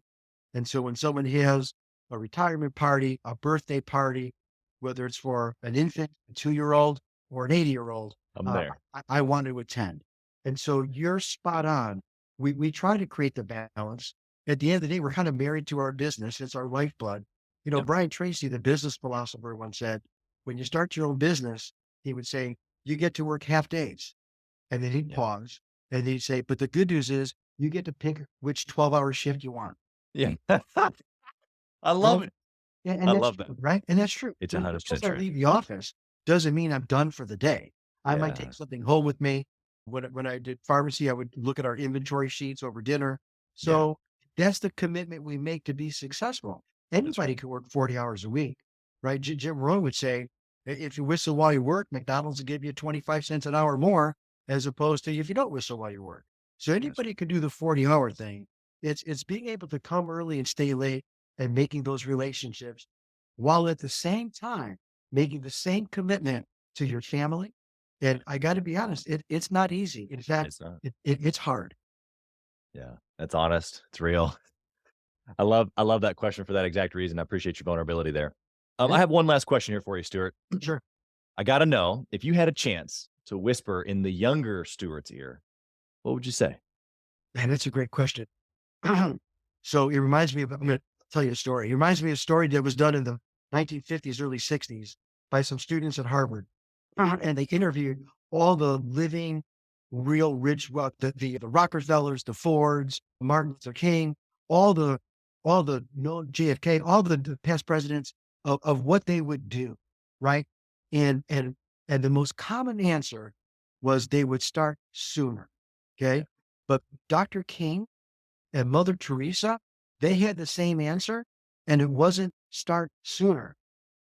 And so when someone has a retirement party, a birthday party, whether it's for an infant, a 2-year-old, or an 80-year-old, I'm there. I want to attend. And so you're spot on. We try to create the balance. At the end of the day, we're kind of married to our business. It's our lifeblood. Yep. Brian Tracy, the business philosopher, once said, when you start your own business, he would say, you get to work half days. And then he'd Yeah. pause and he'd say, but the good news is you get to pick which 12-hour shift you want. Yeah. I love it. Yeah, I and that's love that. true, right? And that's true. It's Just 100% because I true. leave the office doesn't mean I'm done for the day. I might Yeah. take something home with me. When I did pharmacy, I would look at our inventory sheets over dinner. So that's the commitment we make to be successful. Anybody right. can work 40 hours a week, right? Jim Rohn would say, if you whistle while you work, McDonald's will give you 25 cents an hour more as opposed to if you don't whistle while you work. So anybody can do the 40-hour thing. It's being able to come early and stay late and making those relationships while at the same time making the same commitment to your family. And I got to be honest, it's not easy. In fact, It's not. it's hard. Yeah. That's honest. It's real. I love that question for that exact reason. I appreciate your vulnerability there. Yeah. I have one last question here for you, Stuart. Sure. I got to know if you had a chance to whisper in the younger Stuart's ear, what would you say? Man, that's a great question. So it reminds me of, I'm going to tell you a story. It reminds me of a story that was done in the 1950s, early 60s by some students at Harvard. And they interviewed all the living, real rich, well, the Rockefellers, the Fords, Martin Luther King, all the, no JFK, all the past presidents of what they would do. Right. And the most common answer was they would start sooner. Okay. But Dr. King and Mother Teresa, they had the same answer, and it wasn't start sooner.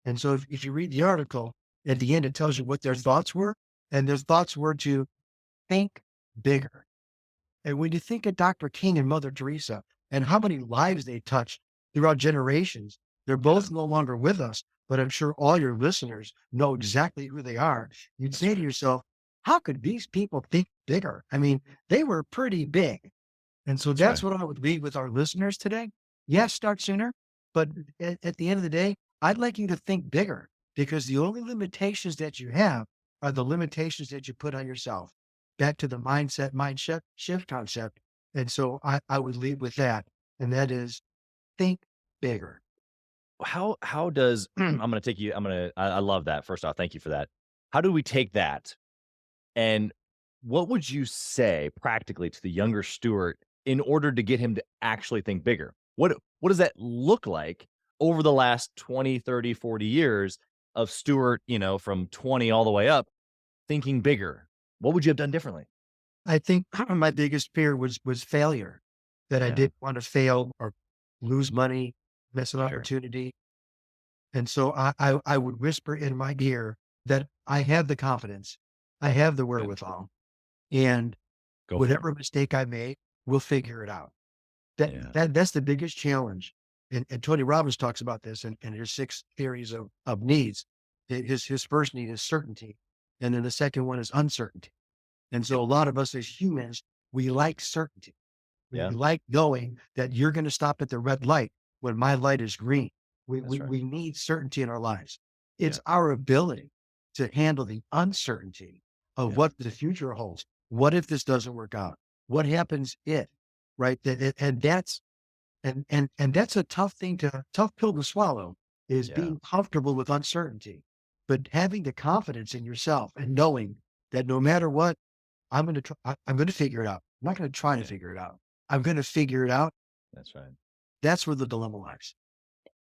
And so if you read the article, at the end, it tells you what their thoughts were, and their thoughts were to think bigger. And when you think of Dr. King and Mother Teresa and how many lives they touched throughout generations, they're both no longer with us, but I'm sure all your listeners know exactly who they are. You'd say to yourself, how could these people think bigger? I mean, they were pretty big. And so that's right. what I would leave with our listeners today. Yes, start sooner, but at the end of the day, I'd like you to think bigger because the only limitations that you have are the limitations that you put on yourself. Back to the mind shift concept. And so I would leave with that. And that is think bigger. How does I'm going to take you, I love that. First off, thank you for that. How do we take that and what would you say practically to the younger Stuart in order to get him to actually think bigger? What does that look like over the last 20, 30, 40 years of Stuart, from 20 all the way up thinking bigger? What would you have done differently? I think my biggest fear was failure, that I Yeah. didn't want to fail or lose money, miss an Sure. opportunity. And so I would whisper in my ear that I have the confidence, I have the wherewithal, and Go for it. whatever mistake I made, we'll figure it out. Yeah. That's the biggest challenge. And Tony Robbins talks about this in his 6 theories of needs. His first need is certainty. And then the second one is uncertainty. And so a lot of us as humans, we like certainty. We Yeah. like knowing that you're going to stop at the red light when my light is green. That's right. We need certainty in our lives. It's Yeah. our ability to handle the uncertainty of Yeah. what the future holds. What if this doesn't work out? What happens if, right? And that's a tough pill to swallow is Yeah. being comfortable with uncertainty, but having the confidence in yourself and knowing that no matter what, I'm going to figure it out. I'm not going to try to figure it out. I'm going to figure it out. That's right. That's where the dilemma lies.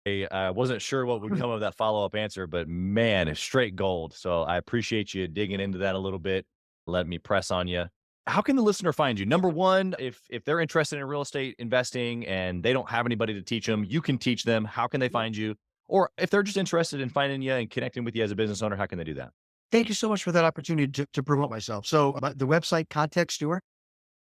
I wasn't sure what would come of that follow-up answer, but man, it's straight gold. So I appreciate you digging into that a little bit. Let me press on you. How can the listener find you? Number one, if they're interested in real estate investing and they don't have anybody to teach them, you can teach them. How can they find you? Or if they're just interested in finding you and connecting with you as a business owner, how can they do that? Thank you so much for that opportunity to promote myself. So the website, Contact Stuart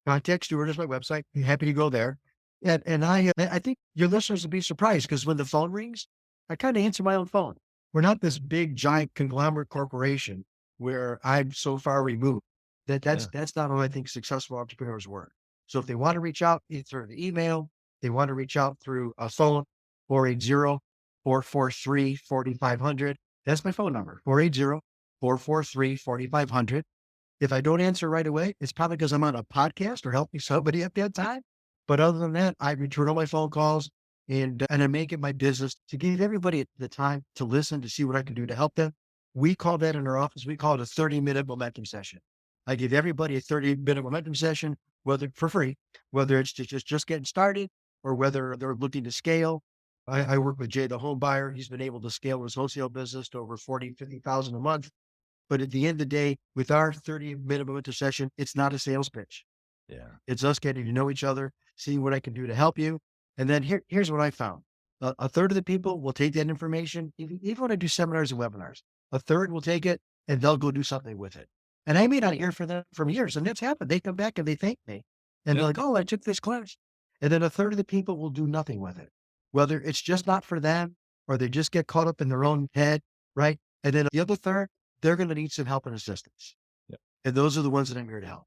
is my website. I'm happy to go there. And I think your listeners will be surprised because when the phone rings, I kind of answer my own phone. We're not this big, giant conglomerate corporation where I'm so far removed. Yeah. That's not how I think successful entrepreneurs work. So if they want to reach out either through the email, they want to reach out through a phone, 480-443-4500. That's my phone number, 480-443-4500. If I don't answer right away, it's probably because I'm on a podcast or helping somebody at that time. But other than that, I return all my phone calls and I make it my business to give everybody the time to listen, to see what I can do to help them. We call that in our office, we call it a 30-minute momentum session. I give everybody a 30-minute momentum session, whether for free, whether it's just getting started or whether they're looking to scale. I work with Jay, the home buyer. He's been able to scale his wholesale business to over 40, 50,000 a month. But at the end of the day, with our 30-minute momentum session, it's not a sales pitch. Yeah. It's us getting to know each other, seeing what I can do to help you. And then here's what I found. A third of the people will take that information, even when I do seminars and webinars, a third will take it and they'll go do something with it. And I may not hear from them from years. And that's happened. They come back and they thank me. And Yeah. they're like, oh, I took this class. And then a third of the people will do nothing with it, whether it's just not for them or they just get caught up in their own head, right? And then the other third, they're going to need some help and assistance. Yep. And those are the ones that I'm here to help.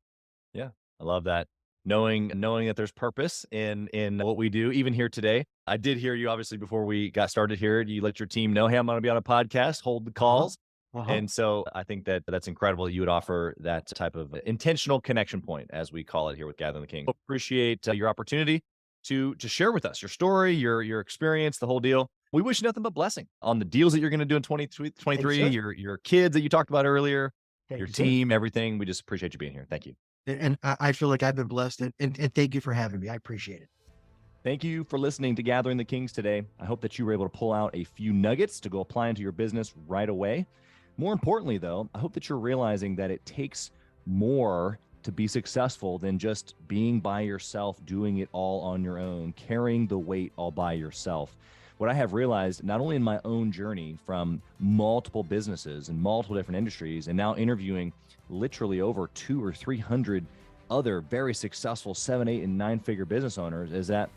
Yeah. I love that. Knowing that there's purpose in what we do, even here today. I did hear you obviously before we got started here. You let your team know, hey, I'm going to be on a podcast, hold the calls. And so I think that that's incredible that you would offer that type of intentional connection point, as we call it here with Gathering the Kings. Appreciate your opportunity to share with us your story, your experience, the whole deal. We wish you nothing but blessing on the deals that you're going to do in 2023, your kids that you talked about earlier, your team, everything. We just appreciate you being here. Thank you. And I feel like I've been blessed and thank you for having me. I appreciate it. Thank you for listening to Gathering the Kings today. I hope that you were able to pull out a few nuggets to go apply into your business right away. More importantly, though, I hope that you're realizing that it takes more to be successful than just being by yourself, doing it all on your own, carrying the weight all by yourself. What I have realized, not only in my own journey from multiple businesses and multiple different industries, and now interviewing literally over 200 or 300 other very successful 7, 8, and 9-figure business owners, is that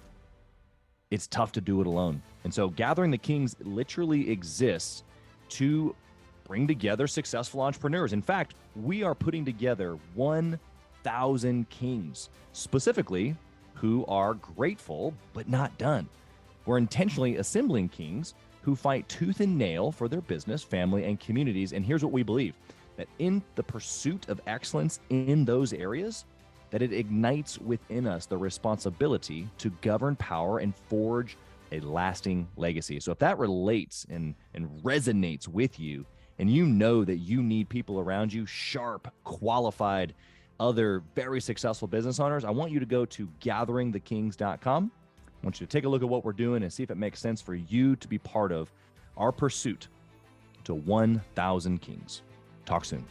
it's tough to do it alone. And so Gathering the Kings literally exists to bring together successful entrepreneurs. In fact, we are putting together 1,000 kings, specifically who are grateful but not done. We're intentionally assembling kings who fight tooth and nail for their business, family, and communities. And here's what we believe, that in the pursuit of excellence in those areas, that it ignites within us the responsibility to govern power and forge a lasting legacy. So if that relates and resonates with you, and you know that you need people around you, sharp, qualified, other very successful business owners, I want you to go to gatheringthekings.com. I want you to take a look at what we're doing and see if it makes sense for you to be part of our pursuit to 1,000 kings. Talk soon.